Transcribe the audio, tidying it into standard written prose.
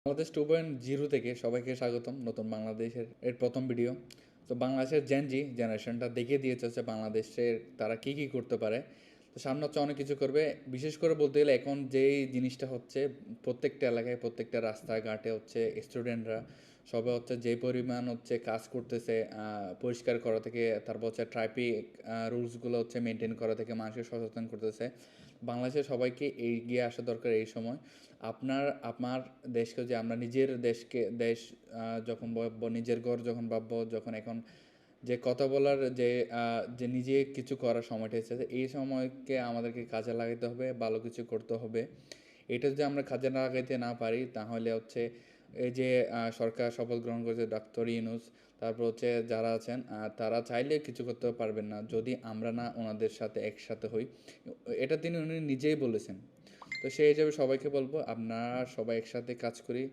বাংলাদেশ 2.0 থেকে সবাইকে স্বাগতম নতুন বাংলাদেশের প্রথম ভিডিও। তো বাংলাদেশের জেনজি জেনারেশনটা দেখিয়ে দিয়েছে হচ্ছে বাংলাদেশের তারা কী কী করতে পারে। তো সামনে হচ্ছে অনেক কিছু করবে। বিশেষ করে বলতে গেলে এখন যেই জিনিসটা হচ্ছে প্রত্যেকটা এলাকায় প্রত্যেকটা রাস্তাঘাটে হচ্ছে স্টুডেন্টরা সবাই হচ্ছে যে পরিমাণ হচ্ছে কাজ করতেছে, পরিষ্কার করা থেকে তারপর হচ্ছে ট্রাফিক রুলসগুলো হচ্ছে মেনটেন করা থেকে মানুষকে সচেতন করতেছে। বাংলাদেশের সবাইকে এগিয়ে আসা দরকার এই সময়। আমার দেশকে যে আমরা নিজের দেশ যখন ভাববো, নিজের ঘর যখন ভাববো, যখন এখন যে কথা বলার যে নিজে কিছু করার সময়টা এসেছে, এই সময়কে আমাদেরকে কাজে লাগাতে হবে, ভালো কিছু করতে হবে। এটা যদি আমরা কাজে না লাগাইতে না পারি তাহলে হচ্ছে এই যে সরকার শপথ গ্রহণ করেছে ডক্টর ইউনূস, তারপর হচ্ছে যারা আছেন তারা চাইলে কিছু করতে পারবেন না যদি আমরা না ওনাদের সাথে একসাথে হই। এটা উনি নিজেই বলেছেন। তো সেই হিসাবে সবাইকে বলবো আপনারা সবাই একসাথে কাজ করি।